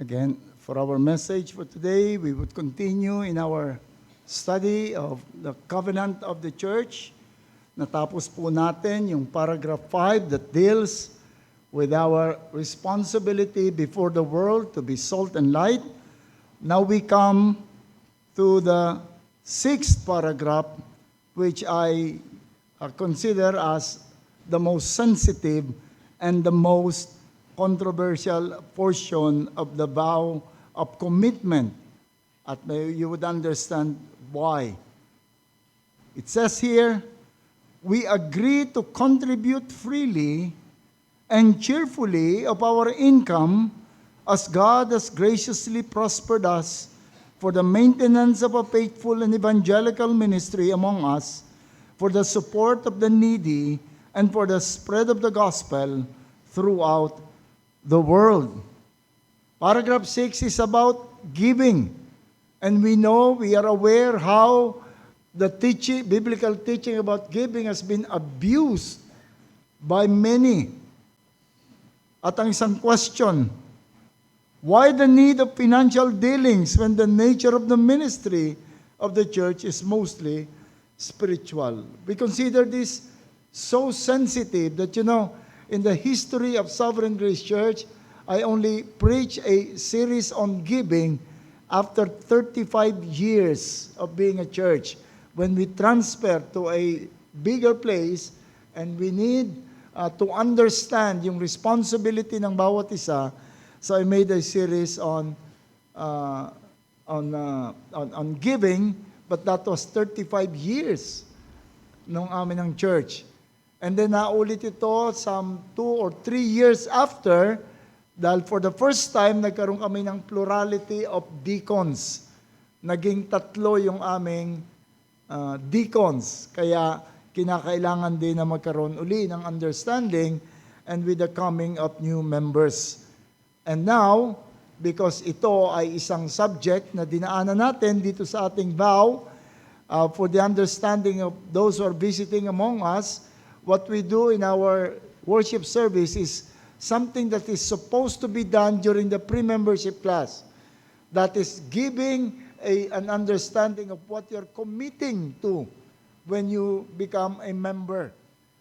Again, for our message for today, we would continue in our study of the covenant of the church. Natapos po natin yung paragraph 5 that deals with our responsibility before the world to be salt and light. Now we come to the 6th paragraph, which I consider as the most sensitive and the most controversial portion of the vow of commitment. At you would understand why. It says here, we agree to contribute freely and cheerfully of our income as God has graciously prospered us for the maintenance of a faithful and evangelical ministry among us, for the support of the needy, and for the spread of the gospel throughout the world. Paragraph 6 is about giving. And we know, we are aware how the biblical teaching about giving has been abused by many. At ang isang question, why the need of financial dealings when the nature of the ministry of the church is mostly spiritual? We consider this so sensitive that, in the history of Sovereign Grace Church, I only preach a series on giving after 35 years of being a church. When we transfer to a bigger place and we need to understand yung responsibility ng bawat isa, so I made a series on giving, but that was 35 years nung amin ng church. And then naulit ito some 2 or 3 years after, dahil for the first time, nagkaroon kami ng plurality of deacons. Naging 3 yung aming deacons. Kaya kinakailangan din na magkaroon uli ng understanding and with the coming of new members. And now, because ito ay isang subject na dinaanan natin dito sa ating vow, for the understanding of those who are visiting among us, what we do in our worship service is something that is supposed to be done during the pre-membership class. That is giving an understanding of what you're committing to when you become a member.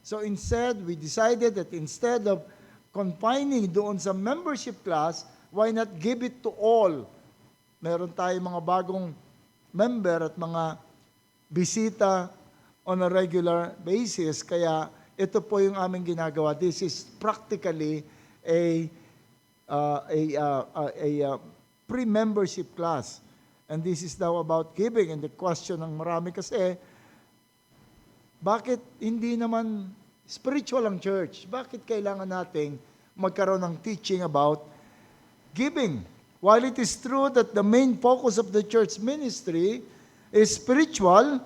So instead, we decided that instead of confining doon sa membership class, why not give it to all? Meron tayong mga bagong member at mga bisita on a regular basis. Kaya ito po yung aming ginagawa. This is practically a pre-membership class. And this is now about giving. And the question ng marami kasi, bakit hindi naman spiritual ang church? Bakit kailangan nating magkaroon ng teaching about giving? While it is true that the main focus of the church ministry is spiritual,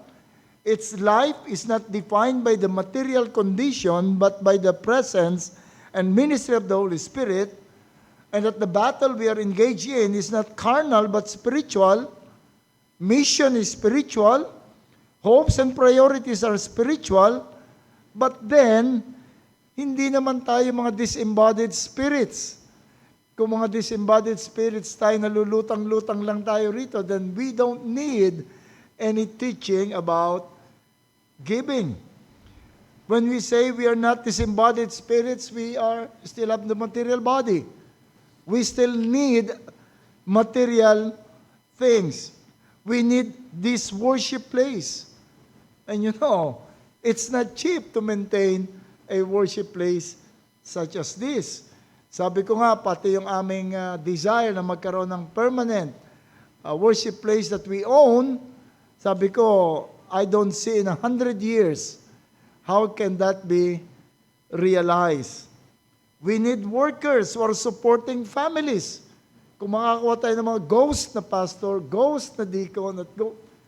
its life is not defined by the material condition, but by the presence and ministry of the Holy Spirit, and that the battle we are engaged in is not carnal, but spiritual. Mission is spiritual. Hopes and priorities are spiritual. But then, hindi naman tayo mga disembodied spirits. Kung mga disembodied spirits tayo, nalulutang-lutang lang tayo rito, then we don't need any teaching about giving. When we say we are not disembodied spirits, we are still have the material body. We still need material things. We need this worship place. And it's not cheap to maintain a worship place such as this. Sabi ko nga, pati yung aming desire na magkaroon ng permanent worship place that we own, sabi ko, I don't see in 100 years how can that be realized. We need workers who are supporting families. Kung makakuha tayo ng mga ghost na pastor, ghost na deacon,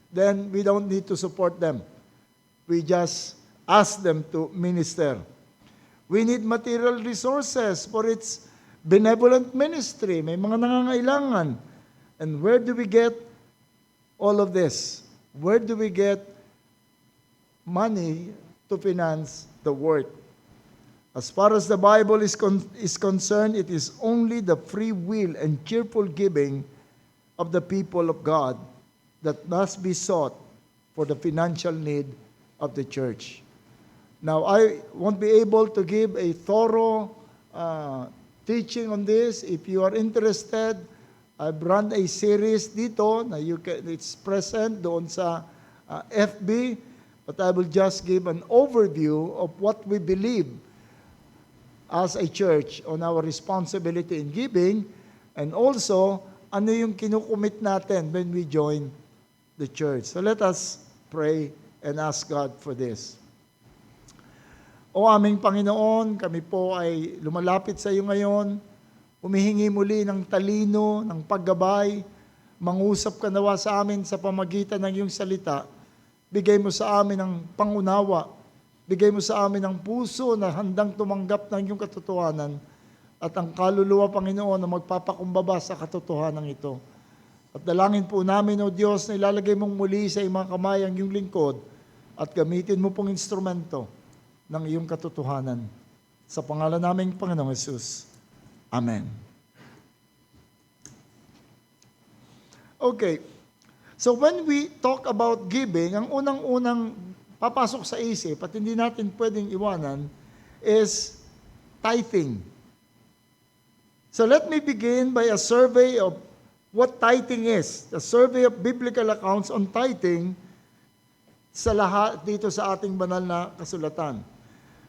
then we don't need to support them. We just ask them to minister. We need material resources for its benevolent ministry. May mga nangangailangan. And where do we get all of this? Where do we get money to finance the work? As far as the Bible is concerned, it is only the free will and cheerful giving of the people of God that must be sought for the financial need of the church. Now, I won't be able to give a thorough teaching on this. If you are interested, I've run a series dito na it's present doon sa FB, but I will just give an overview of what we believe as a church on our responsibility in giving, and also ano yung kinukumit natin when we join the church. So let us pray and ask God for this. O aming Panginoon, kami po ay lumalapit sa iyo ngayon, humihingi muli ng talino, ng paggabay, mangusap ka nawa sa amin sa pamagitan ng iyong salita. Bigay mo sa amin ang pangunawa, bigay mo sa amin ang puso na handang tumanggap ng iyong katotohanan at ang kaluluwa, Panginoon, na magpapakumbaba sa katotohanan ito. At dalangin po namin, O Diyos, na ilalagay mong muli sa iyong mga kamay ang iyong lingkod at gamitin mo pong instrumento ng iyong katotohanan. Sa pangalan naming Panginoong Hesus. Amen. Okay. So when we talk about giving, ang unang-unang papasok sa isip at hindi natin pwedeng iwanan is tithing. So let me begin by a survey of what tithing is. A survey of biblical accounts on tithing sa lahat dito sa ating banal na kasulatan.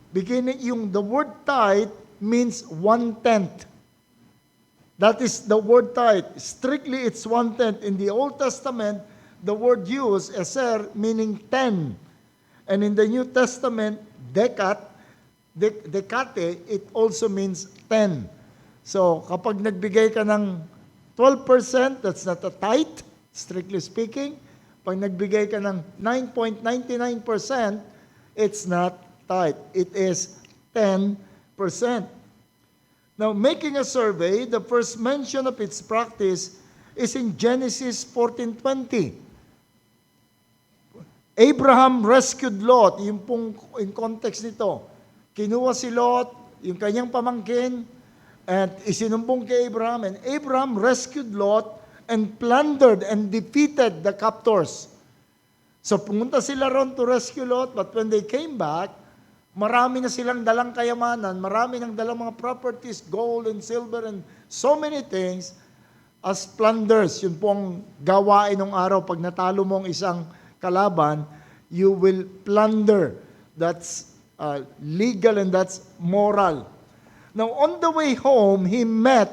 Beginning, the word tithe means 1/10. That is the word tithe. Strictly, it's 1/10. In the Old Testament, the word used, eser, meaning 10. And in the New Testament, decate, it also means 10. So, kapag nagbigay ka ng 12%, that's not a tithe, strictly speaking. Pag nagbigay ka ng 9.99%, it's not tithe. It is 10%. Now, making a survey, the first mention of its practice is in Genesis 14:20. Abraham rescued Lot. Yung pong in context nito. Kinuha si Lot, yung kanyang pamangkin, at isinumbong kay Abraham, and Abraham rescued Lot and plundered and defeated the captors. So pumunta sila ron to rescue Lot, but when they came back, marami na silang dalang kayamanan, marami nang dalang mga properties, gold and silver and so many things as plunders. Yun pong gawain ng araw. Pag natalo mo ang isang kalaban, you will plunder. That's legal and that's moral. Now, on the way home, he met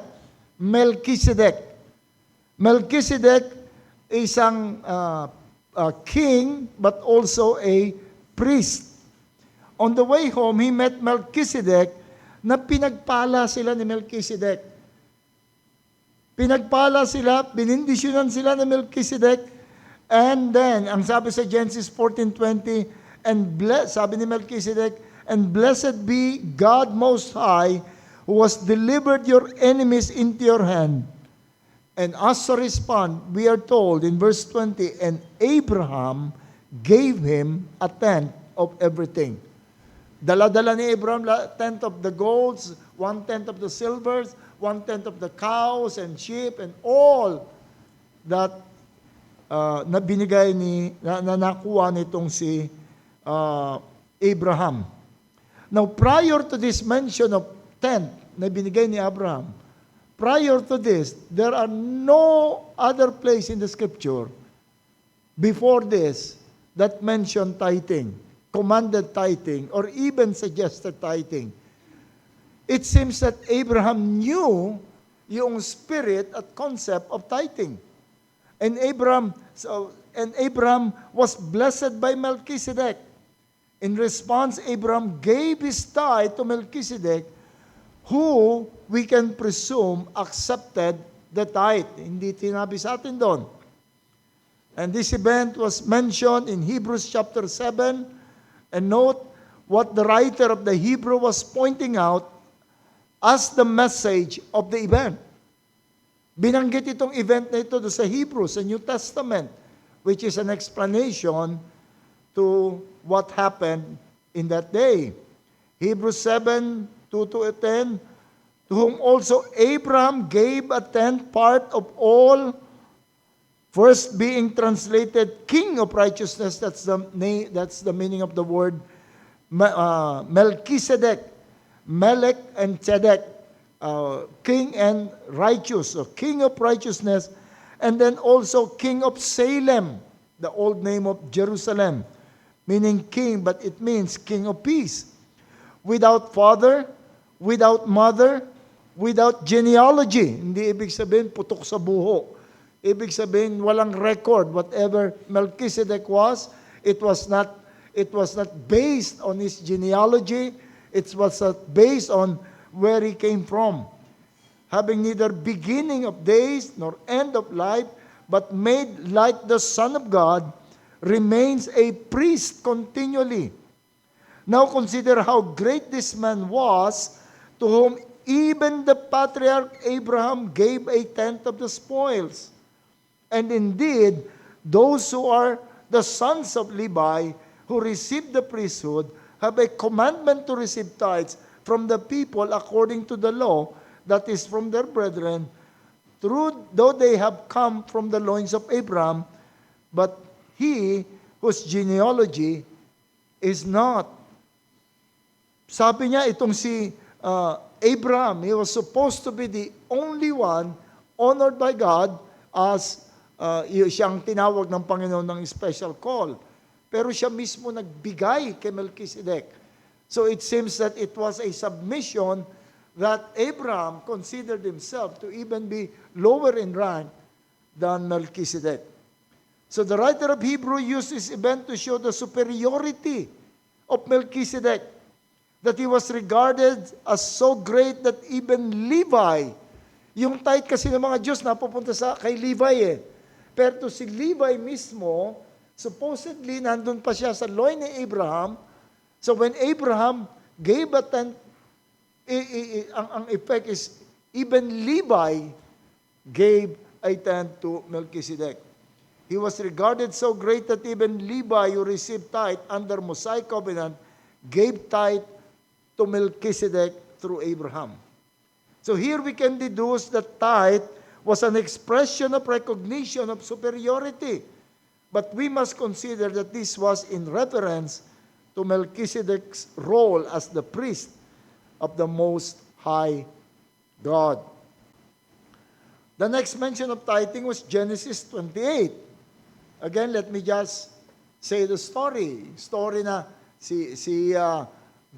Melchizedek. Melchizedek is isang king, but also a priest. On the way home, he met Melchizedek na pinagpala sila ni Melchizedek. Pinagpala sila, binindisyonan sila ni Melchizedek, and then, ang sabi sa Genesis 14:20, sabi ni Melchizedek, and blessed be God Most High, who has delivered your enemies into your hand. And as a response, we are told in verse 20, and Abraham gave him a tenth of everything. Dala-dala ni Abraham, 10th of the golds, 1/10 of the silvers, 1/10 of the cows and sheep, and all that na binigay na nakuha nitong si Abraham. Now, prior to this mention of 10 na binigay ni Abraham, prior to this, there are no other place in the scripture before this that mention tithing, commanded tithing, or even suggested tithing. It seems that Abraham knew yung spirit at concept of tithing. And Abraham was blessed by Melchizedek. In response, Abraham gave his tithe to Melchizedek, who we can presume accepted the tithe. Hindi tinabi sa atin doon. And this event was mentioned in Hebrews chapter 7. And note what the writer of the Hebrew was pointing out as the message of the event. Binanggit itong event na ito sa Hebrews, sa New Testament, which is an explanation to what happened in that day. Hebrews 7, 2 to 10, to whom also Abraham gave a tenth part of all, first being translated King of Righteousness, that's the meaning of the word Melchizedek, Melech and Tzedek, King and righteous, so King of Righteousness, and then also King of Salem, the old name of Jerusalem, meaning king, but it means King of Peace, without father, without mother, without genealogy. Hindi ibig sabihin putok sa buho. Ibig sabihin walang record. Whatever Melchizedek was, it was not based on his genealogy. It was not based on where he came from. Having neither beginning of days nor end of life, but made like the Son of God, remains a priest continually. Now consider how great this man was, to whom even the patriarch Abraham gave a tenth of the spoils. And indeed, those who are the sons of Levi, who receive the priesthood, have a commandment to receive tithes from the people according to the law, that is from their brethren, though they have come from the loins of Abraham, but he whose genealogy is not. Sabi niya, itong si Abraham, he was supposed to be the only one honored by God as siyang tinawag ng Panginoon ng special call. Pero siya mismo nagbigay kay Melchizedek. So it seems that it was a submission that Abraham considered himself to even be lower in rank than Melchizedek. So the writer of Hebrew used this event to show the superiority of Melchizedek, that he was regarded as so great that even Levi, yung tithe kasi ng mga Diyos napupunta kay Levi eh. Pero si Levi mismo, supposedly nandun pa siya sa loin ni Abraham. So when Abraham gave a tenth, ang effect is even Levi gave a tenth to Melchizedek. He was regarded so great that even Levi, who received tithe under Mosaic covenant, gave tithe to Melchizedek through Abraham. So here we can deduce that tithe was an expression of recognition of superiority. But we must consider that this was in reference to Melchizedek's role as the priest of the Most High God. The next mention of tithing was Genesis 28. Again, let me just say the story. Story na si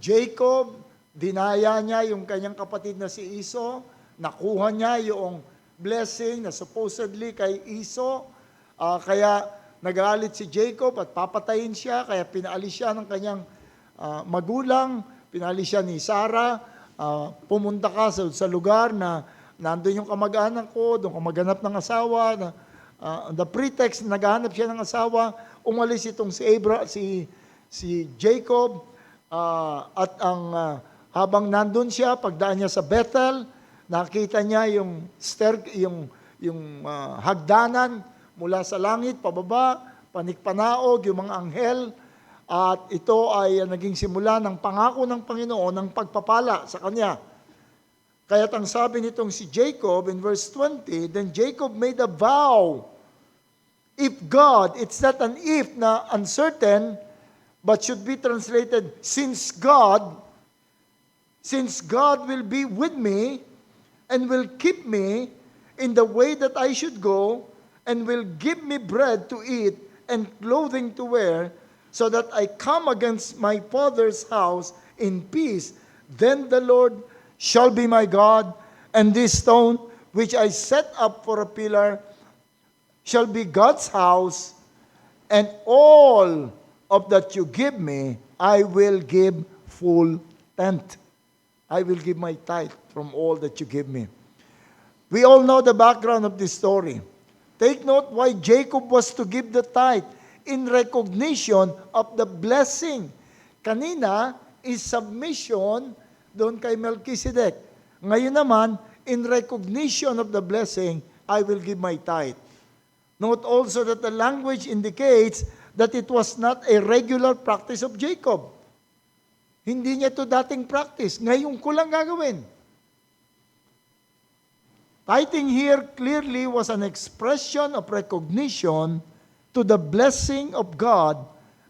Jacob, dinaya niya yung kanyang kapatid na si Esau, nakuha niya yung blessing na supposedly kay Esau, kaya nagalit si Jacob at papatayin siya, kaya pinaalis siya ng kanyang magulang, pinaalis siya ni Sarah, pumunta ka sa lugar na nandun yung kamag-anak ko, doon ka maghanap ng asawa, the pretext na naghahanap siya ng asawa, umalis itong si Jacob, at habang nandun siya, pagdaan niya sa Bethel, nakita niya yung hagdanan mula sa langit, pababa, panikpanaog, yung mga anghel, at ito ay naging simula ng pangako ng Panginoon ng pagpapala sa kanya. Kaya't ang sabi nitong si Jacob in verse 20, then Jacob made a vow. If God, it's not an if na uncertain, but should be translated, since God will be with me and will keep me in the way that I should go, and will give me bread to eat and clothing to wear, so that I come against my father's house in peace, then the Lord shall be my God, and this stone which I set up for a pillar shall be God's house, and all of that you give me, I will give full tenth. I will give my tithe from all that you give me. We all know the background of this story. Take note why Jacob was to give the tithe in recognition of the blessing. Kanina is submission doon kay Melchizedek. Ngayon naman, in recognition of the blessing, I will give my tithe. Note also that the language indicates that it was not a regular practice of Jacob. Hindi niya ito dating practice. Ngayon ko lang gagawin. Tithing here clearly was an expression of recognition to the blessing of God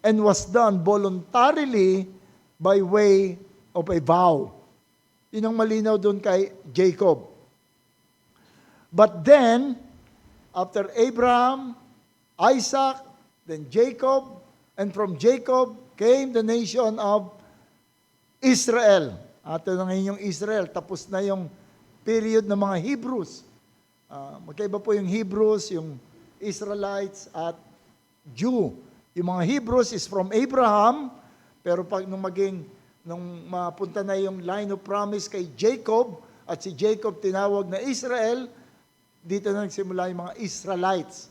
and was done voluntarily by way of a vow. Yun ang malinaw doon kay Jacob. But then, after Abraham, Isaac, then Jacob, and from Jacob came the nation of Israel. At ito na ngayon yung Israel. Tapos na yung period ng mga Hebrews. Magkaiba po yung Hebrews, yung Israelites at Jew. Yung mga Hebrews is from Abraham, pero nung mapunta na yung line of promise kay Jacob, at si Jacob tinawag na Israel, dito na nagsimula yung mga Israelites.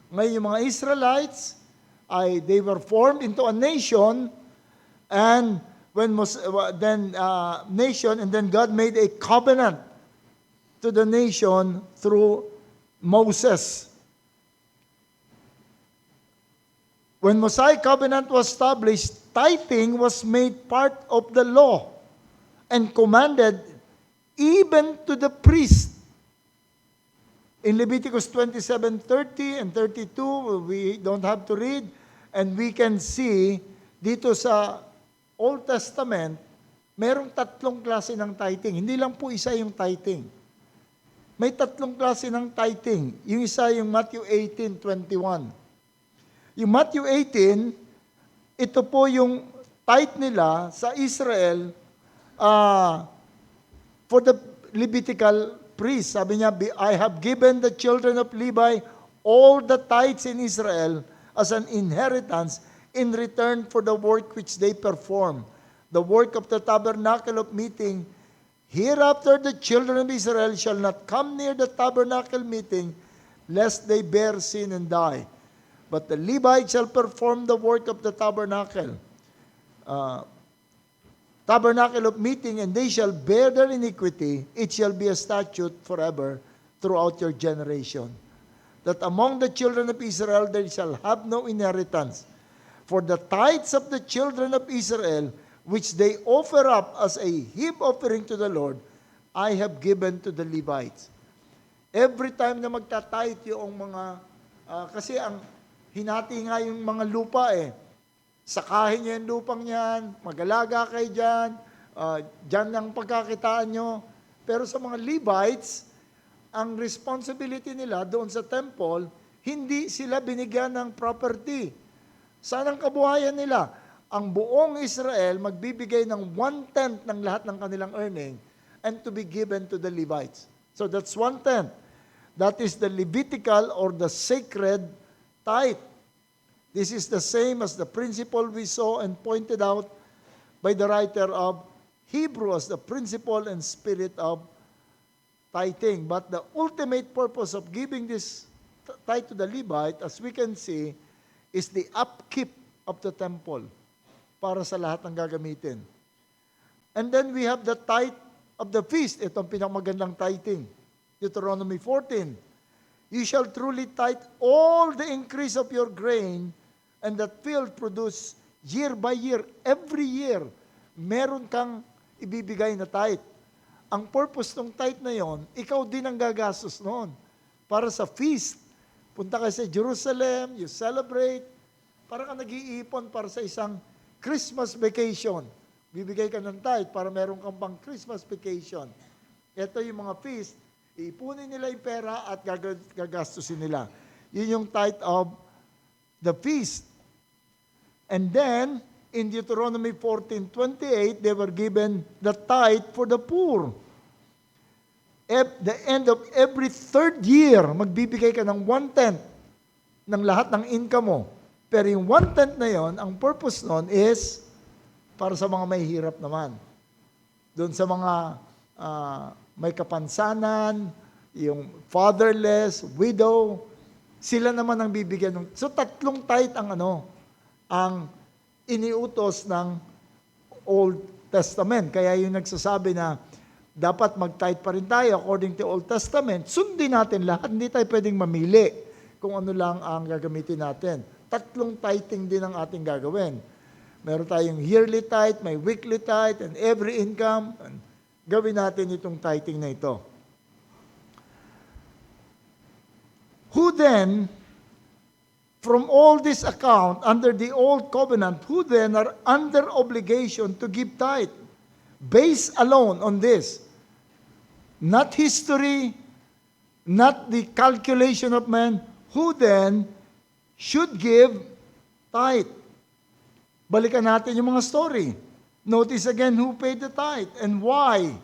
Ngayon yung mga Israelites, they were formed into a nation, and then God made a covenant to the nation through Moses. When Mosaic covenant was established, tithing was made part of the law and commanded even to the priest. In Leviticus 27:30 and 32, we don't have to read, and we can see dito sa Old Testament, merong 3 klase ng tithing. Hindi lang po isa yung tithing. May 3 klase ng tithing. Yung isa yung Matthew 18:21. Yung Matthew 18, ito po yung tithe nila sa Israel for the Levitical priest. Sabi niya, I have given the children of Levi all the tithes in Israel as an inheritance in return for the work which they perform. The work of the tabernacle of meeting. Hereafter the children of Israel shall not come near the tabernacle meeting, lest they bear sin and die. But the Levites shall perform the work of the tabernacle of meeting, and they shall bear their iniquity. It shall be a statute forever throughout your generation. That among the children of Israel they shall have no inheritance. For the tithes of the children of Israel, which they offer up as a heap offering to the Lord, I have given to the Levites. Every time na magta-tithe yung mga, kasi ang hinati nga yung mga lupa sakahin niyo yung lupang yan, mag-alaga kayo dyan, dyan ang pagkakitaan nyo. Pero sa mga Levites, ang responsibility nila doon sa temple, hindi sila binigyan ng property. Saan ang kabuhayan nila? Ang buong Israel magbibigay ng 1/10 ng lahat ng kanilang earning and to be given to the Levites. So that's 1/10. That is the Levitical or the sacred tithe. This is the same as the principle we saw and pointed out by the writer of Hebrews, the principle and spirit of tithing. But the ultimate purpose of giving this tithe to the Levite, as we can see, is the upkeep of the temple para sa lahat ng gagamitin. And then we have the tithe of the feast. Ito ang pinakamagandang tithing. Deuteronomy 14. You shall truly tithe all the increase of your grain, and that field produce year by year, every year, meron kang ibibigay na tithe. Ang purpose ng tithe na yon, ikaw din ang gagastos noon. Para sa feast, punta ka sa Jerusalem, you celebrate, para ka nag-iipon para sa isang Christmas vacation. Bibigay ka ng tithe para meron kang pang Christmas vacation. Ito yung mga feast, iipunin nila yung pera at gagastusin nila. Yun yung tithe of the feast. And then, in Deuteronomy 14:28, they were given the tithe for the poor. At the end of every 3rd year, magbibigay ka ng 1/10 ng lahat ng income mo. Pero yung 1/10 na yon, ang purpose nun is para sa mga may hirap naman. Doon sa mga may kapansanan, yung fatherless, widow, sila naman ang bibigyan ng. So 3 tithe ang iniutos ng Old Testament. Kaya yung nagsasabi na dapat mag-tithe pa rin tayo according to Old Testament, sundin natin lahat. Hindi tayo pwedeng mamili kung ano lang ang gagamitin natin. 3 tithing din ang ating gagawin. Meron tayong yearly tithe, may weekly tithe, and every income. And gawin natin itong tithing na ito. Who then, from all this account, under the old covenant, who then are under obligation to give tithe? Based alone on this. Not history, not the calculation of man. Who then should give tithe? Balikan natin yung mga story. Notice again who paid the tithe and why.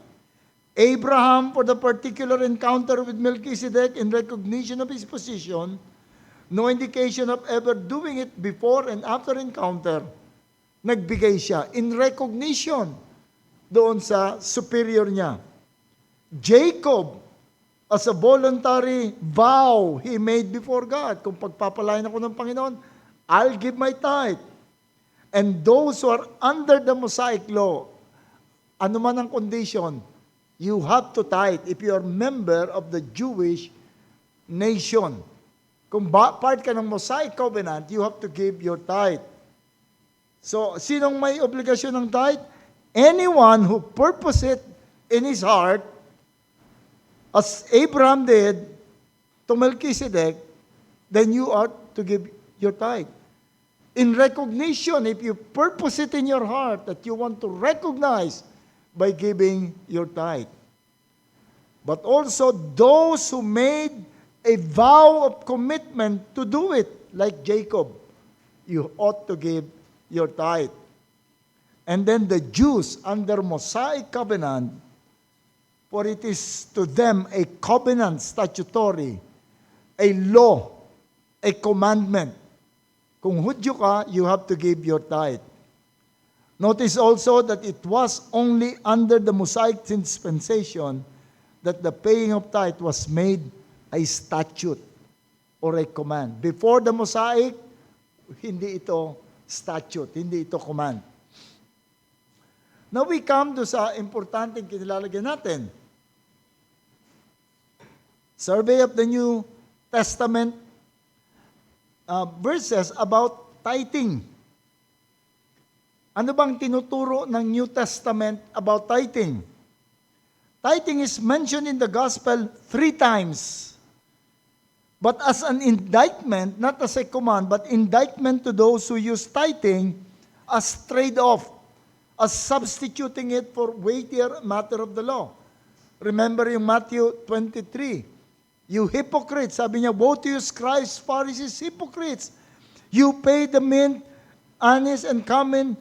Abraham, for the particular encounter with Melchizedek in recognition of his position, no indication of ever doing it before and after encounter, nagbigay siya in recognition doon sa superior niya. Jacob, as a voluntary vow he made before God, kung pagpapalain ako ng Panginoon, I'll give my tithe. And those who are under the Mosaic law, ano man ang condition, you have to tithe if you are member of the Jewish nation. Kung part ka ng Mosaic covenant, you have to give your tithe. So, sinong may obligasyon ng tithe? Anyone who purpose it in his heart, as Abraham did to Melchizedek, then you are to give your tithe. In recognition, if you purpose it in your heart that you want to recognize by giving your tithe. But also those who made a vow of commitment to do it, like Jacob, you ought to give your tithe. And then the Jews under Mosaic covenant, for it is to them a covenant statutory, a law, a commandment. Kung Hudyo ka, you have to give your tithe. Notice also that it was only under the Mosaic dispensation that the paying of tithe was made a statute or a command. Before the Mosaic, hindi ito statute, hindi ito command. Now we come to sa importanteng kinilalagyan natin. Survey of the New Testament verses about tithing. Ano bang tinuturo ng New Testament about tithing? Tithing is mentioned in the Gospel 3 times. But as an indictment, not as a command, but indictment to those who use tithing as trade-off, as substituting it for weightier matter of the law. Remember yung Matthew 23. You hypocrites, sabi niya, woe to you, scribes, Pharisees, hypocrites. You pay the mint, anise, and cumin.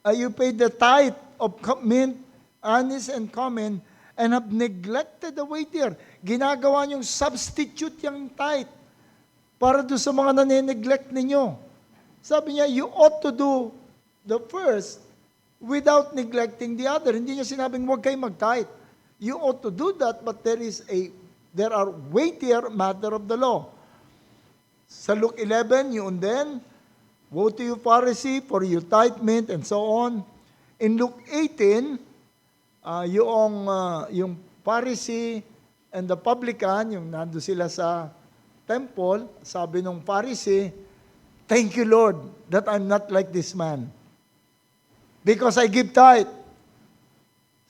You pay the tithe of mint, anise, and cumin, and have neglected the weightier. Ginagawa niyong substitute yung tithe para doon sa mga nane-neglect ninyo. Sabi niya, you ought to do the first without neglecting the other. Hindi niya sinabing huwag kayo mag-tithe. You ought to do that, but there are weightier matter of the law. Sa Luke 11, yun din, woe to you, Pharisee, for you tithe, mint, and so on. In Luke 18, yung Pharisee and the publican, yung nando sila sa temple, sabi nung Pharisee, thank you, Lord, that I'm not like this man. Because I give tithe.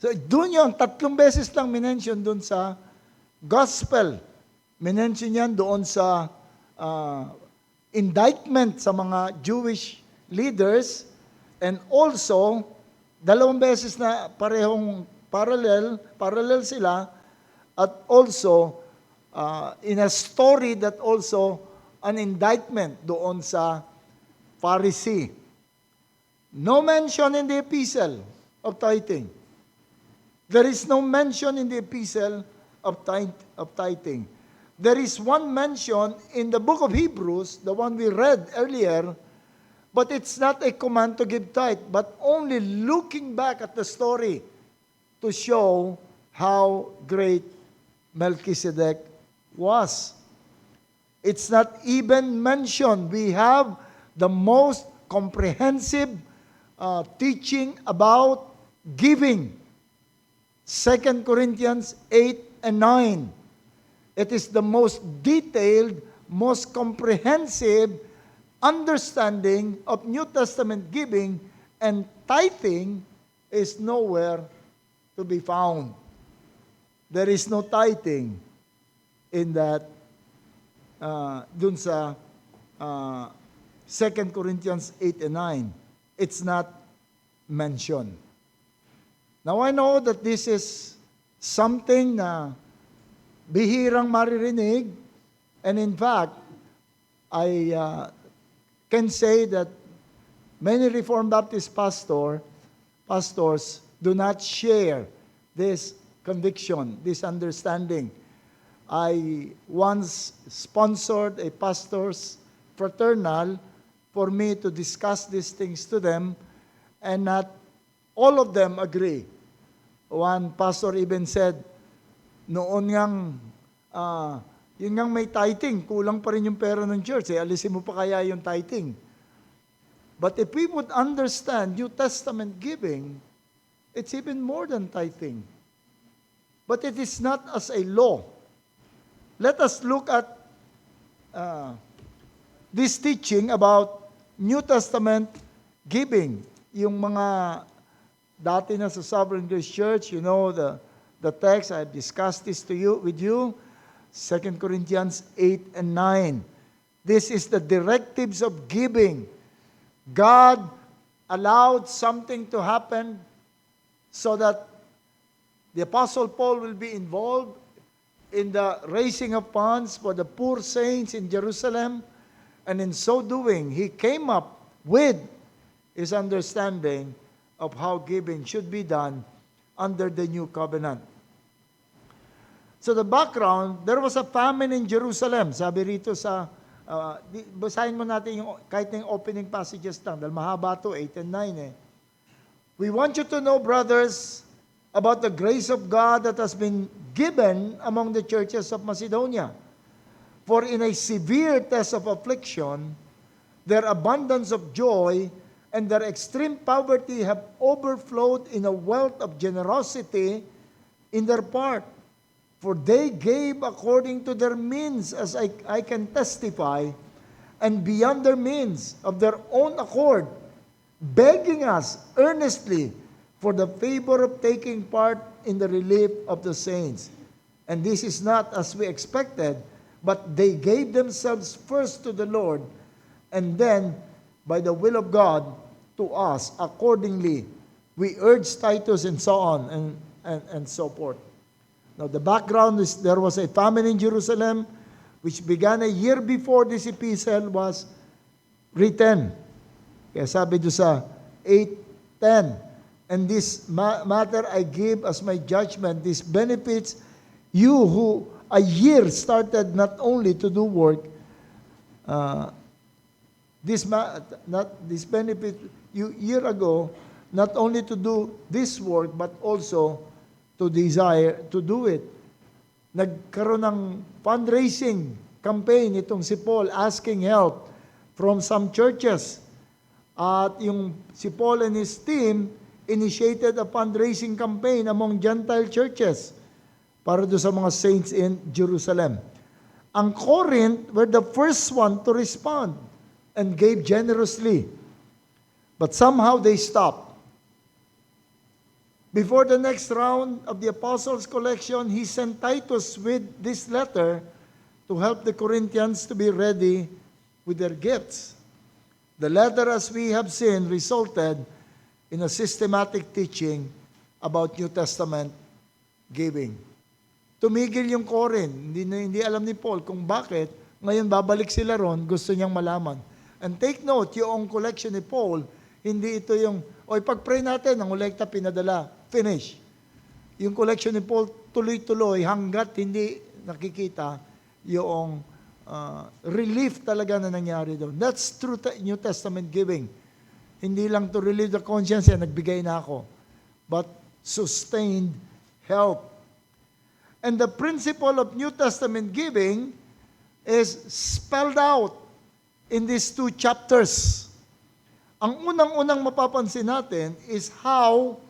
So, doon yung 3 beses lang minention doon sa gospel. Minention yan doon sa indictment sa mga Jewish leaders, and also 2 beses na parehong parallel sila, at also in a story that also an indictment doon sa Pharisee. No mention in the epistle of tithing. There is no mention in the epistle of tithing. There is one mention in the book of Hebrews, the one we read earlier, but it's not a command to give tithe, but only looking back at the story to show how great Melchizedek was. It's not even mentioned. We have the most comprehensive teaching about giving. 2 Corinthians 8 and 9. It is the most detailed, most comprehensive understanding of New Testament giving, And tithing is nowhere to be found. There is no tithing in that, dun sa 2 Corinthians 8 and 9. It's not mentioned. Now I know that this is something na bihirang maririnig, and in fact, I can say that many Reformed Baptist pastors do not share this conviction, this understanding. I once sponsored a pastor's fraternal for me to discuss these things to them, and not all of them agree. One pastor even said, noon ngang, yun ngang may tithing, kulang pa rin yung pera ng church, alisin mo pa kaya yung tithing. But if we would understand New Testament giving, it's even more than tithing. But it is not as a law. Let us look at this teaching about New Testament giving. Yung mga dati na sa Sovereign Grace Church, you know the text, I've discussed this with you, 2 Corinthians 8 and 9. This is the directives of giving. God allowed something to happen so that the Apostle Paul will be involved in the raising of funds for the poor saints in Jerusalem. And in so doing, he came up with his understanding of how giving should be done under the new covenant. So the background, there was a famine in Jerusalem. Sabi rito sa, basahin mo natin yung, kahit yung opening passages lang, dahil mahaba to, 8 and 9 eh. We want you to know, brothers, about the grace of God that has been given among the churches of Macedonia. For in a severe test of affliction, their abundance of joy and their extreme poverty have overflowed in a wealth of generosity in their part. For they gave according to their means, as I can testify, and beyond their means, of their own accord, begging us earnestly for the favor of taking part in the relief of the saints. And this is not as we expected, but they gave themselves first to the Lord, and then, by the will of God, to us accordingly. We urge Titus and so on and so forth. Now the background is there was a famine in Jerusalem which began a year before this epistle was written. Kaya sabi doon sa 8:10, and this matter I give as my judgment, this benefits you who a year started not only to do work, this benefit you year ago, not only to do this work, but also to desire to do it. Nagkaroon ng fundraising campaign itong si Paul, asking help from some churches. At yung si Paul and his team initiated a fundraising campaign among Gentile churches para do sa mga saints in Jerusalem. Ang Corinth were the first one to respond and gave generously. But somehow they stopped. Before the next round of the apostles' collection, he sent Titus with this letter to help the Corinthians to be ready with their gifts. The letter, as we have seen, resulted in a systematic teaching about New Testament giving. Tumigil yung Corinth. Hindi alam ni Paul kung bakit. Ngayon babalik sila ron, gusto niyang malaman. And take note, yung collection ni Paul, hindi ito yung, pag-pray natin, ang kolekta pinadala, finish. Yung collection ni Paul, tuloy-tuloy, hanggat hindi nakikita yung relief talaga na nangyari doon. That's true New Testament giving. Hindi lang to relieve the conscience, nagbigay na ako. But sustained help. And the principle of New Testament giving is spelled out in these 2 chapters. Ang unang-unang mapapansin natin is how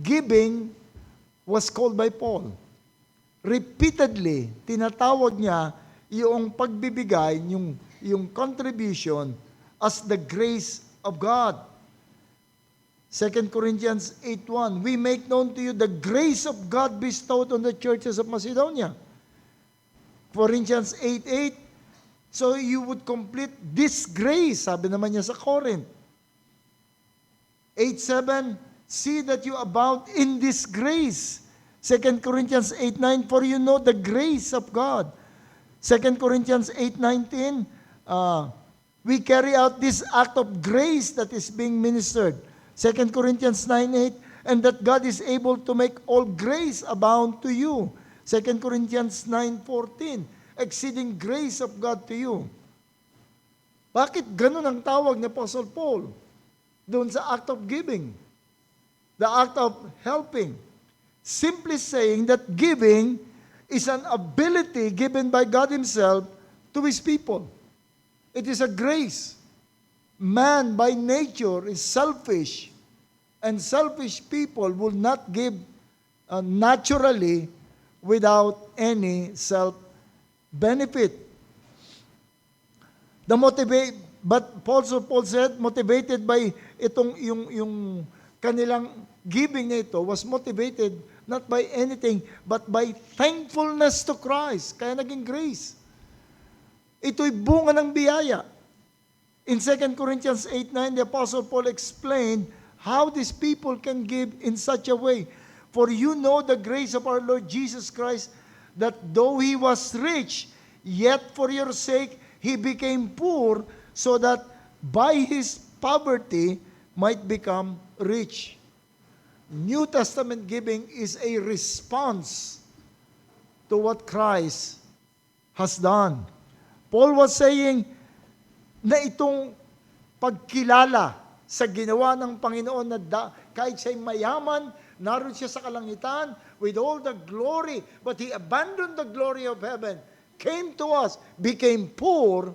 giving was called by Paul. Repeatedly, tinatawag niya yung pagbibigay, yung contribution as the grace of God. 2 Corinthians 8:1, we make known to you the grace of God bestowed on the churches of Macedonia. Corinthians 8:8, so you would complete this grace, sabi naman niya sa Corinth. 8:7, see that you abound in this grace. 2 Corinthians 8:9, for you know the grace of God. 2 Corinthians 8:19, we carry out this act of grace that is being ministered. 2 Corinthians 9:8, and that God is able to make all grace abound to you. 2 Corinthians 9:14, exceeding grace of God to you. Bakit ganun ang tawag ni Apostle Paul doon sa act of giving? The act of helping. Simply saying that giving is an ability given by God Himself to His people. It is a grace. Man by nature is selfish, and selfish people will not give naturally without any self-benefit. But Paul said, motivated by yung kanilang giving na ito was motivated not by anything, but by thankfulness to Christ. Kaya naging grace. Ito'y bunga ng biyaya. In 2 Corinthians 8:9, the Apostle Paul explained how these people can give in such a way. For you know the grace of our Lord Jesus Christ, that though He was rich, yet for your sake He became poor, so that by His poverty might become rich. New Testament giving is a response to what Christ has done. Paul was saying na itong pagkilala sa ginawa ng Panginoon na kahit siya'y mayaman, naroon siya sa kalangitan with all the glory, but He abandoned the glory of heaven, came to us, became poor.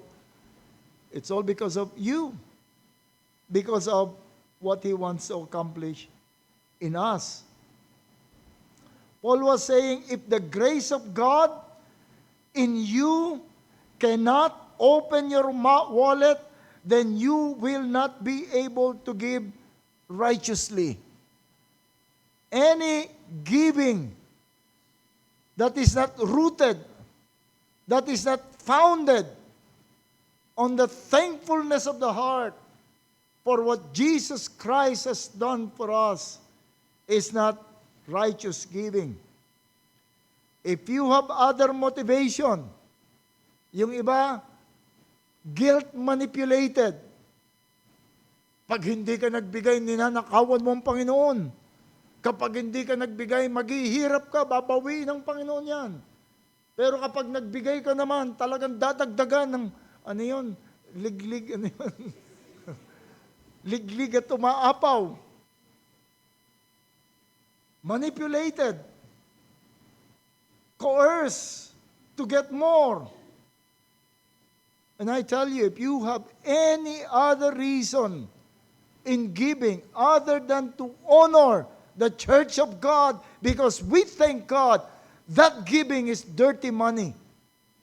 It's all because of you, because of what He wants to accomplish in us. Paul was saying, if the grace of God in you cannot open your wallet, then you will not be able to give righteously. Any giving that is not rooted, that is not founded on the thankfulness of the heart for what Jesus Christ has done for us is not righteous giving. If you have other motivation, yung iba, guilt manipulated. Pag hindi ka nagbigay, ninanakawan mo ang Panginoon. Kapag hindi ka nagbigay, maghihirap ka, babawiin ng Panginoon yan. Pero kapag nagbigay ka naman, talagang dadagdagan ng, liglig, liglig at umaapaw. Manipulated. Coerce to get more. And I tell you, if you have any other reason in giving other than to honor the church of God, because we thank God, that giving is dirty money.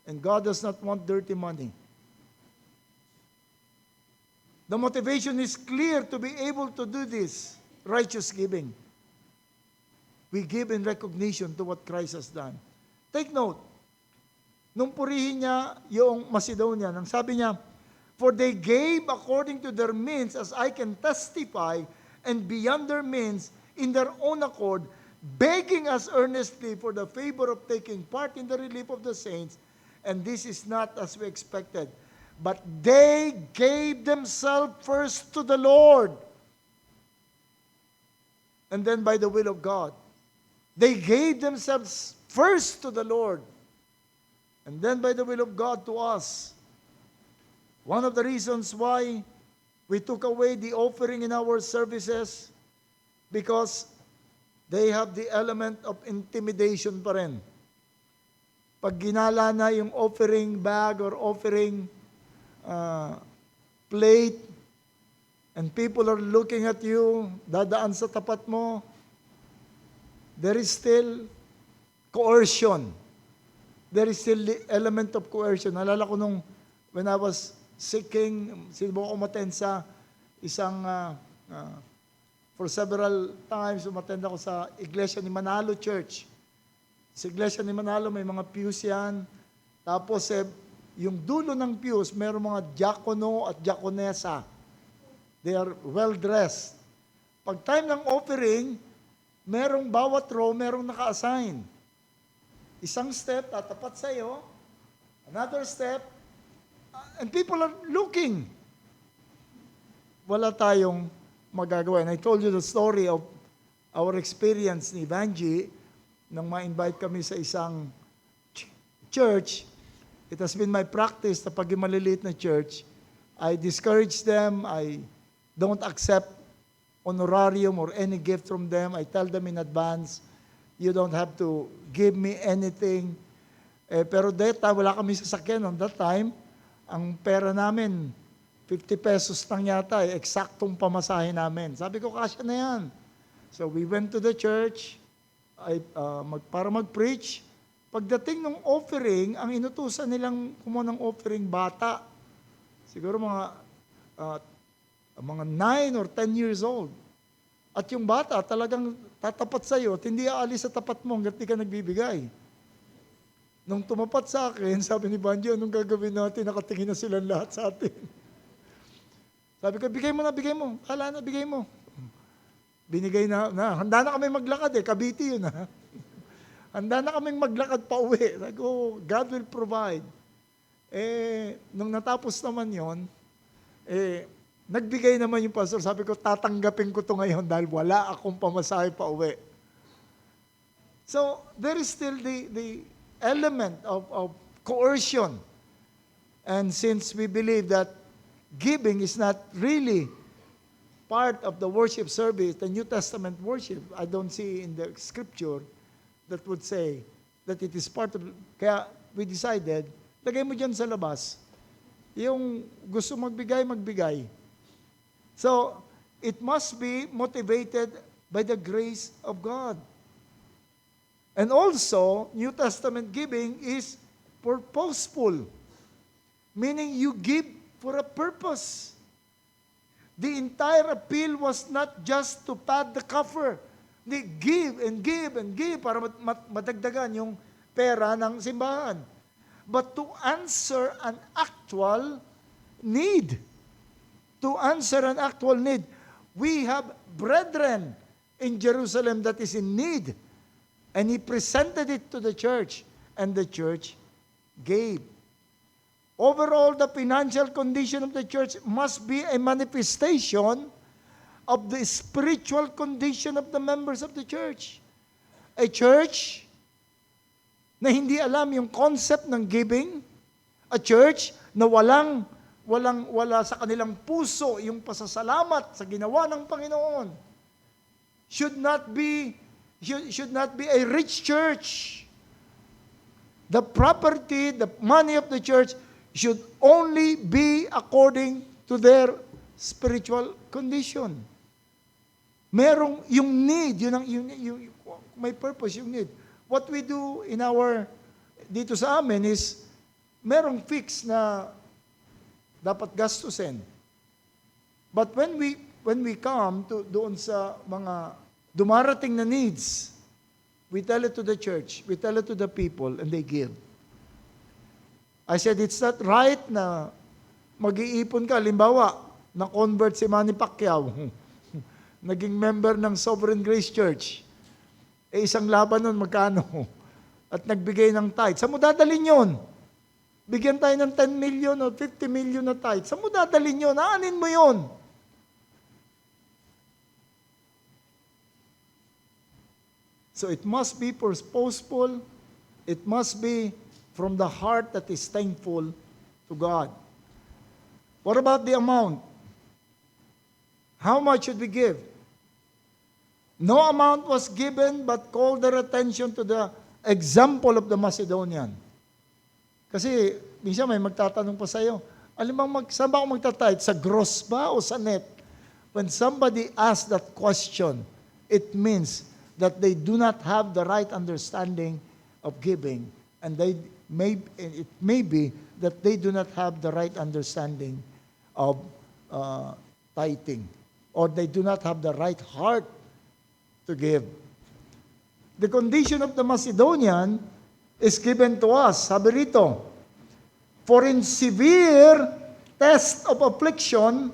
And God does not want dirty money. The motivation is clear to be able to do this, righteous giving. We give in recognition to what Christ has done. Take note, nung purihin niya yung Macedonia, nang sabi niya, for they gave according to their means, as I can testify, and beyond their means, in their own accord, begging us earnestly for the favor of taking part in the relief of the saints, and this is not as we expected. But they gave themselves first to the Lord, and then by the will of God. They gave themselves first to the Lord, and then by the will of God to us. One of the reasons why we took away the offering in our services, because they have the element of intimidation pa rin. Pag ginala na yung offering bag or offering plate, and people are looking at you, dadaan sa tapat mo, there is still coercion. There is still the element of coercion. Nalala ko nung when I was seeking, sinubukan ko umattend sa isang for several times, umattend ako sa Iglesia ni Manalo Church. Sa Iglesia ni Manalo, may mga pews yan. Tapos, yung dulo ng pews, mayroong mga diakono at diakonesa. They are well-dressed. Pag time ng offering, merong bawat row, merong naka-assign. Isang step, tatapat sa'yo. Another step. And people are looking. Wala tayong magagawa. And I told you the story of our experience ni Vanji nang ma-invite kami sa isang church. It has been my practice na pag yung maliliit na church, I discourage them, I don't accept honorarium or any gift from them. I tell them in advance, you don't have to give me anything. Pero that time, wala kami sasakyan. On that time, ang pera namin, 50 pesos lang yata, eksaktong pamasahe namin. Sabi ko, kasya na yan. So we went to the church para mag-preach. Pagdating ng offering, ang inutusan nilang kumuha ng offering, bata. Siguro mga 9 or 10 years old. At yung bata talagang tatapat sa'yo at hindi aalis sa tapat mo hanggang di ka nagbibigay. Nung tumapat sa akin, sabi ni Banjo, anong gagawin natin? Nakatingin na silang lahat sa atin. Sabi ko, bigay mo na, bigay mo. Hala na, bigay mo. Binigay na. Handa na kami maglakad Cavite yun Handa na kaming maglakad pa uwi. Sabi ko, God will provide. Nung natapos naman yon, nagbigay naman yung pastor. Sabi ko, tatanggapin ko to ngayon dahil wala akong pamasahe pa uwi. So, there is still the element of coercion. And since we believe that giving is not really part of the worship service, the New Testament worship, I don't see in the scripture that would say that it is part of, kaya we decided, lagay mo dyan sa labas, yung gusto magbigay, magbigay. So, it must be motivated by the grace of God. And also, New Testament giving is purposeful, meaning you give for a purpose. The entire appeal was not just to pad the coffer. They give and give and give para madagdagan yung pera ng simbahan. But to answer an actual need. To answer an actual need. We have brethren in Jerusalem that is in need. And he presented it to the church. And the church gave. Overall, the financial condition of the church must be a manifestation of the spiritual condition of the members of the church. A church na hindi alam yung concept ng giving, a church na wala sa kanilang puso yung pasasalamat sa ginawa ng Panginoon, should not be a rich church. The property, the money of the church should only be according to their spiritual condition. Merong yung need, yung may purpose, yung need. What we do dito sa amin is, merong fix na dapat gastusin. But when we come doon sa mga dumarating na needs, we tell it to the church, we tell it to the people, and they give. I said, it's not right na mag-iipon ka. Halimbawa, na-convert si Manny Pacquiao. Naging member ng Sovereign Grace Church. Isang laban nun, magkano? At nagbigay ng tithe. Saan mo dadalhin yun? Bigyan tayo ng 10 million o 50 million na tithe. Saan mo dadalhin yun? Aanin mo yun? So it must be purposeful. It must be from the heart that is thankful to God. What about the amount? How much should we give? No amount was given but called their attention to the example of the Macedonian. Kasi minsan may magtatanong pa sa'yo, saan ba ako magtatithe? Sa gross ba o sa net? When somebody asks that question, it means that they do not have the right understanding of giving, and it may be that they do not have the right understanding of tithing or they do not have the right heart to give. The condition of the Macedonian is given to us. Sabi rito, for in severe test of affliction,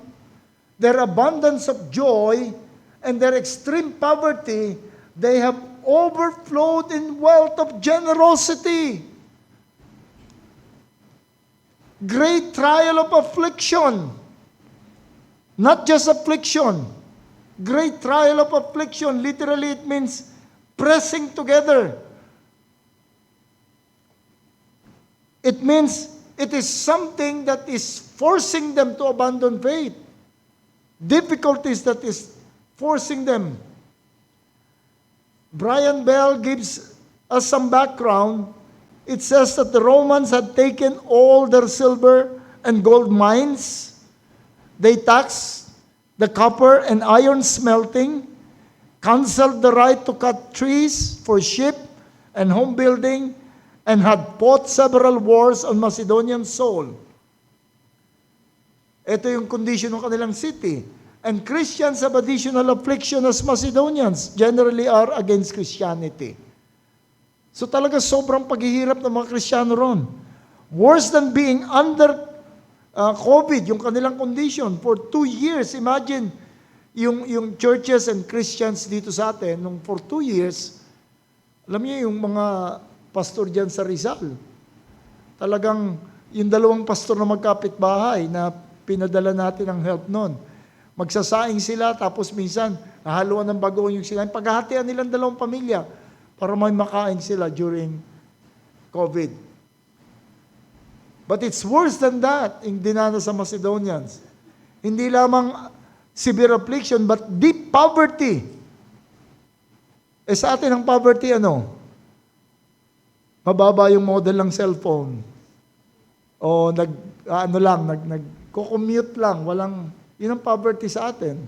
their abundance of joy, and their extreme poverty, they have overflowed in wealth of generosity. Great trial of affliction. Not just affliction. Great trial of affliction. Literally, it means pressing together. It means it is something that is forcing them to abandon faith. Difficulties that is forcing them. Brian Bell gives us some background. It says that the Romans had taken all their silver and gold mines. They taxed the copper and iron smelting, canceled the right to cut trees for ship and home building, and had fought several wars on Macedonian soil. Ito yung condition ng kanilang city. And Christians have additional affliction as Macedonians generally are against Christianity. So talaga sobrang paghihirap ng mga Kristiyano ron. Worse than being under COVID, yung kanilang condition for 2 years. Imagine, yung churches and Christians dito sa atin, nung for 2 years, alam niyo yung mga pastor dyan sa Rizal, talagang yung 2 pastor na magkapitbahay na pinadala natin ang help nun. Magsasaing sila, tapos minsan, nahaluan ng bagoong yung sila. Paghahatian nilang 2 pamilya para may makain sila during COVID. But it's worse than that, yung dinanas sa Macedonians. Hindi lamang severe affliction, but deep poverty. Sa atin ang poverty, mababa yung model ng cellphone. O nagko-commute lang, yun ang poverty sa atin.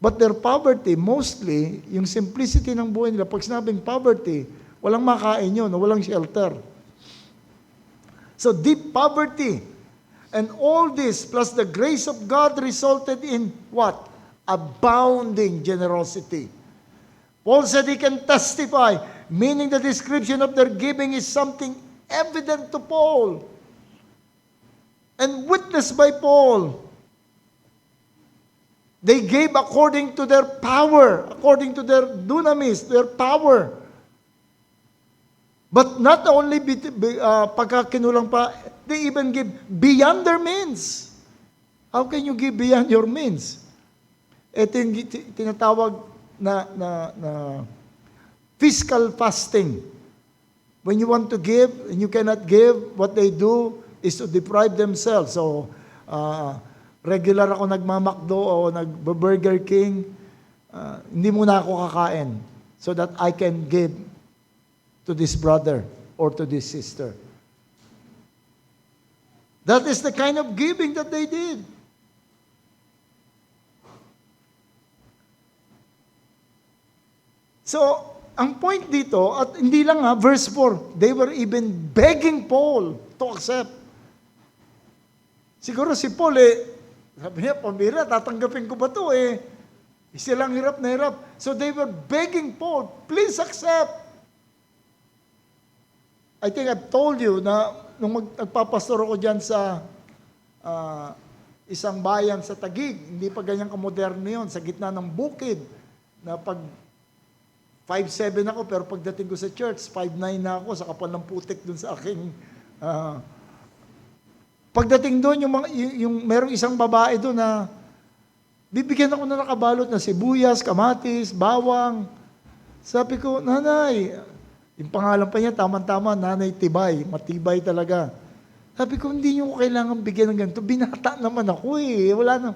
But their poverty, mostly, yung simplicity ng buhay nila, pag sinabing poverty, walang makain yun, walang shelter. So deep poverty. And all this, plus the grace of God, resulted in what? Abounding generosity. Paul said he can testify, meaning the description of their giving is something evident to Paul and witnessed by Paul. They gave according to their power, according to their dunamis, their power. But not only pagkakinulang pa, they even give beyond their means. How can you give beyond your means? Ito yung tinatawag na fiscal fasting. When you want to give and you cannot give, what they do is to deprive themselves. So, regular ako nagmamakdo o nag-Burger King, hindi muna ako kakain so that I can give to this brother or to this sister. That is the kind of giving that they did. So, ang point dito, at hindi lang verse 4, they were even begging Paul to accept. Siguro si Paul sabi niya, pambira, tatanggapin ko ba ito silang hirap na hirap. So they were begging Paul, please accept. I think I've told you na nung nagpapastor ako dyan sa isang bayan sa Taguig, hindi pa ganyan kamoderno yun, sa gitna ng bukid, na pag 5'7" ako, pero pagdating ko sa church, 5'9" na ako, sa kapal ng putik dun sa aking pagdating doon, yung merong isang babae doon na bibigyan ako na nakabalot na sibuyas, kamatis, bawang. Sabi ko, nanay, yung pangalan pa niya, tama-tama, Nanay Tibay, matibay talaga. Sabi ko, hindi niyo ko kailangan bigyan ng ganito. Binata naman ako wala na.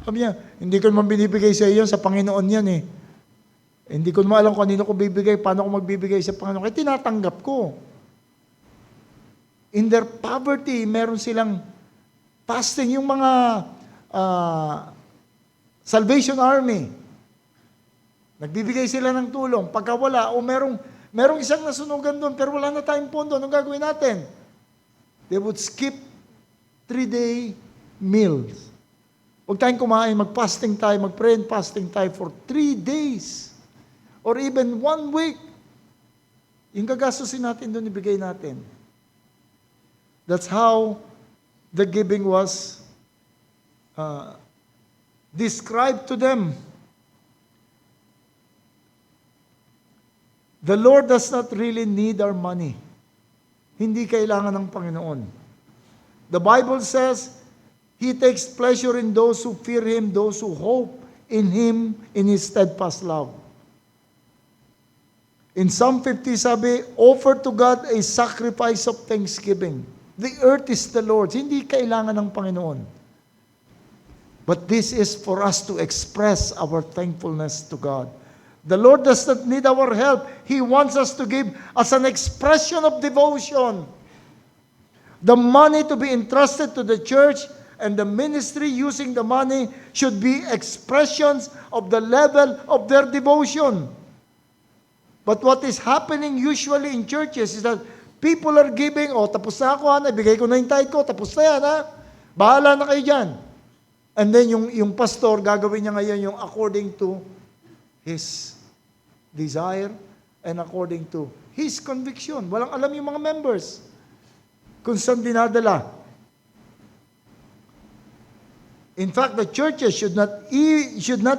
Sabi niya, hindi ko naman binibigay sa iyo, sa Panginoon yan Hindi ko naman alam kung kanino ko bibigay, paano ko magbibigay sa Panginoon. Kaya tinatanggap ko. In their poverty, meron silang fasting, yung mga Salvation Army. Nagbibigay sila ng tulong. Pagka wala, o merong isang nasunugan doon, pero wala na tayong pondo, anong gagawin natin? They would skip 3-day meals Huwag tayong kumain, mag-fasting tayo, mag-pray and fasting tayo for 3 days. Or even 1 week. Yung gagastusin natin doon, ibigay natin. That's how the giving was described to them. The Lord does not really need our money. Hindi kailangan ng Panginoon. The Bible says, He takes pleasure in those who fear Him, those who hope in Him, in His steadfast love. In Psalm 50 sabi, offer to God a sacrifice of thanksgiving. The earth is the Lord's. Hindi kailangan ng Panginoon. But this is for us to express our thankfulness to God. The Lord does not need our help. He wants us to give as an expression of devotion. The money to be entrusted to the church and the ministry using the money should be expressions of the level of their devotion. But what is happening usually in churches is that people are giving, tapos na ako, ibigay ko na yung tithe ko, tapos na yan, bahala na kayo dyan. And then yung pastor, gagawin niya ngayon yung according to his desire and according to his conviction. Walang alam yung mga members kung saan dinadala. In fact, the churches should not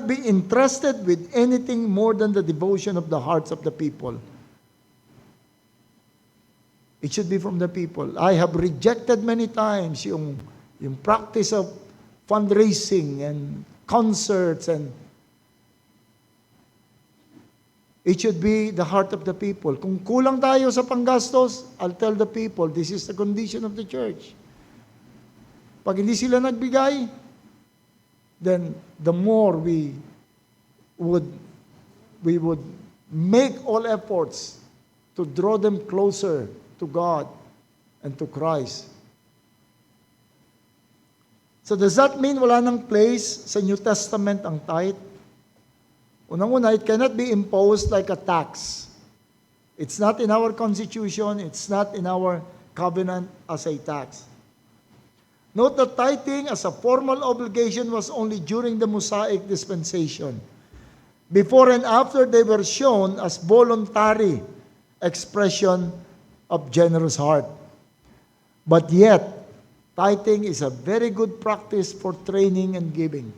be entrusted with anything more than the devotion of the hearts of the people. It should be from the people. I have rejected many times yung practice of fundraising and concerts, and it should be the heart of the people. Kung kulang tayo sa panggastos, I'll tell the people, this is the condition of the church. Pag hindi sila nagbigay, then the more we would make all efforts to draw them closer to God and to Christ. So does that mean wala nang place sa New Testament ang tithe? Unang-una, it cannot be imposed like a tax. It's not in our constitution, it's not in our covenant as a tax. Note that tithing as a formal obligation was only during the Mosaic dispensation. Before and after, they were shown as voluntary expression of generous heart. But yet, tithing is a very good practice for training and giving.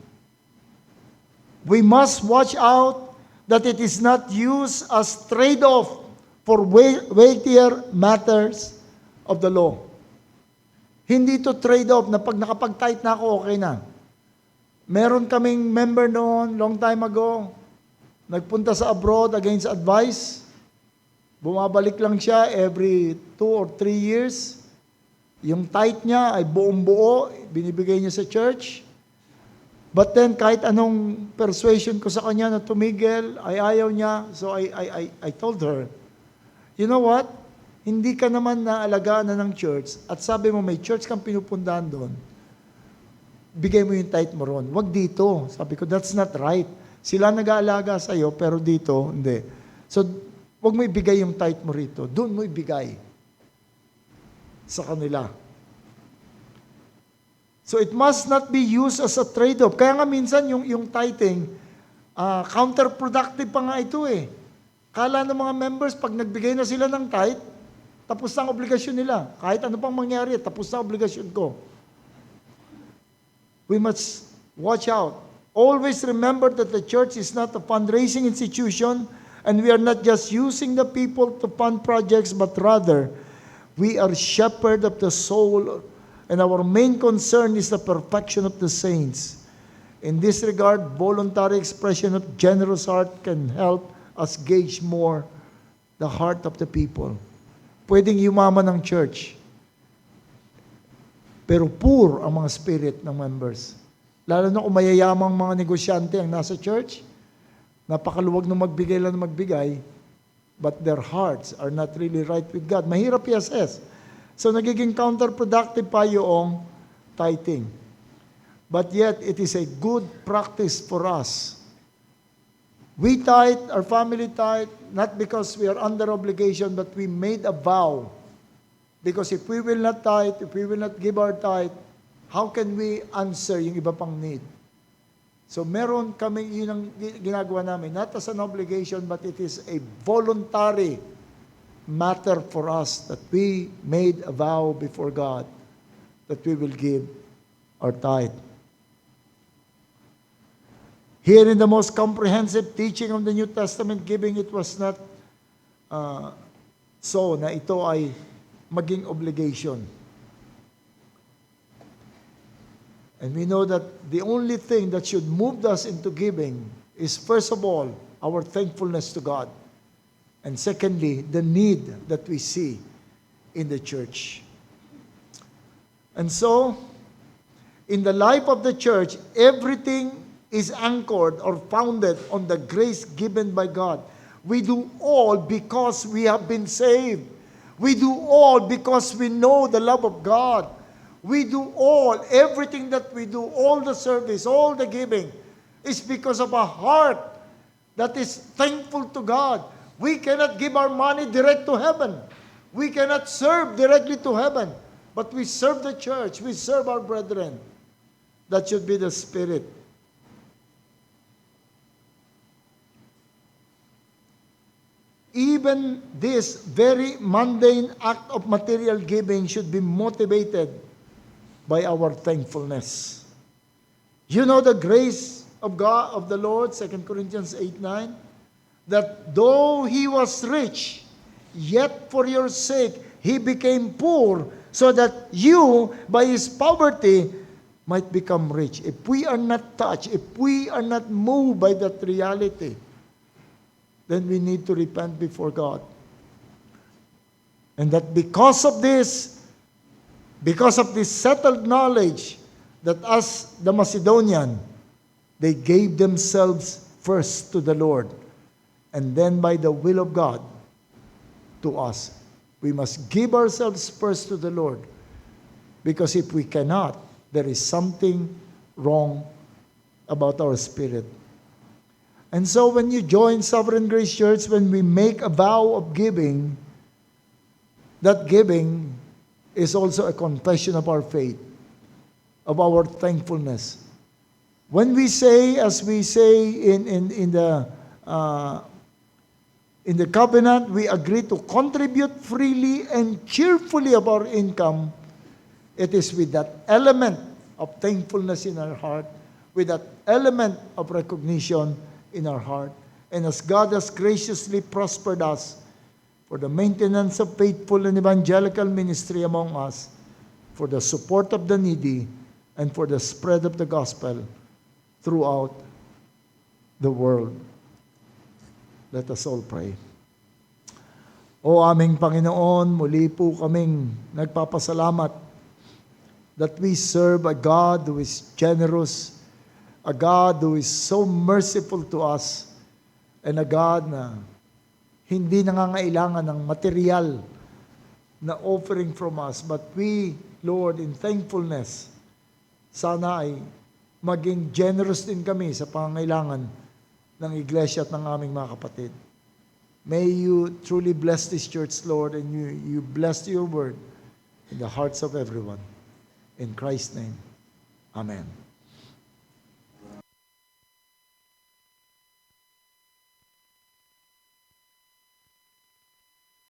We must watch out that it is not used as trade-off for weightier matters of the law. Hindi to trade-off na pag nakapag-tithe na ako, okay na. Meron kaming member noon, long time ago, nagpunta sa abroad against advice. Bumabalik lang siya every 2 or 3 years. Yung tithe niya ay buong-buo, binibigay niya sa church. But then, kahit anong persuasion ko sa kanya na tumigil, ay ayaw niya. So I told her, you know what? Hindi ka naman naalagaan na ng church at sabi mo may church kang pinupundahan doon, bigay mo yung tithe mo ron. Wag dito. Sabi ko, that's not right. Sila nag-aalaga sa'yo, pero dito, hindi. So, wag mo ibigay yung tithe mo rito. Doon mo ibigay sa kanila. So, it must not be used as a trade-off. Kaya nga minsan, yung tithing, counterproductive pa nga ito eh. Kala ng mga members, pag nagbigay na sila ng tithe, tapos na ang obligasyon nila. Kahit ano pang mangyari, tapos na ang obligasyon ko. We must watch out. Always remember that the church is not a fundraising institution, and we are not just using the people to fund projects, but rather, we are shepherd of the soul, and our main concern is the perfection of the saints. In this regard, voluntary expression of generous heart can help us gauge more the heart of the people. Pwedeng yumaman ng church, pero poor ang mga spirit ng members. Lalo na kung mayayamang mga negosyante ang nasa church, napakaluwag na magbigay lang na magbigay, but their hearts are not really right with God. Mahirap i-assess. So nagiging counterproductive pa yung tithing. But yet, it is a good practice for us. We tithe, our family tithe, not because we are under obligation, but we made a vow. Because if we will not tithe, if we will not give our tithe, how can we answer yung iba pang need? So meron kami, yun ang ginagawa namin, not as an obligation, but it is a voluntary matter for us that we made a vow before God that we will give our tithe. Here in the most comprehensive teaching of the New Testament giving, it was not so na ito ay maging obligation. And we know that the only thing that should move us into giving is, first of all, our thankfulness to God. And secondly, the need that we see in the church. And so, in the life of the church, everything is anchored or founded on the grace given by God. We do all because we have been saved. We do all because we know the love of God. We do all, everything that we do, all the service, all the giving, is because of a heart that is thankful to God. We cannot give our money direct to heaven. We cannot serve directly to heaven. But we serve the church. We serve our brethren. That should be the spirit. Even this very mundane act of material giving should be motivated by our thankfulness. You know the grace of God, of the Lord, 2 Corinthians 8:9, that though he was rich, yet for your sake he became poor, so that you, by his poverty, might become rich. If we are not touched, if we are not moved by that reality, then we need to repent before God. And that because of this settled knowledge, that as the Macedonian, they gave themselves first to the Lord, and then by the will of God to us. We must give ourselves first to the Lord, because if we cannot, there is something wrong about our spirit. And so when you join Sovereign Grace Church, when we make a vow of giving, that giving is also a confession of our faith, of our thankfulness. When we say, as we say in the covenant, we agree to contribute freely and cheerfully of our income. It is with that element of thankfulness in our heart, with that element of recognition in our heart. And as God has graciously prospered us for the maintenance of faithful and evangelical ministry among us, for the support of the needy, and for the spread of the gospel throughout the world. Let us all pray. O aming Panginoon, muli po kaming nagpapasalamat that we serve a God who is generous, a God who is so merciful to us, and a God na hindi nangangailangan ng material na offering from us. But we, Lord, in thankfulness, sana ay maging generous din kami sa pangangailangan ng iglesia at ng aming mga kapatid. May you truly bless this church, Lord, and you bless your word in the hearts of everyone. In Christ's name, amen.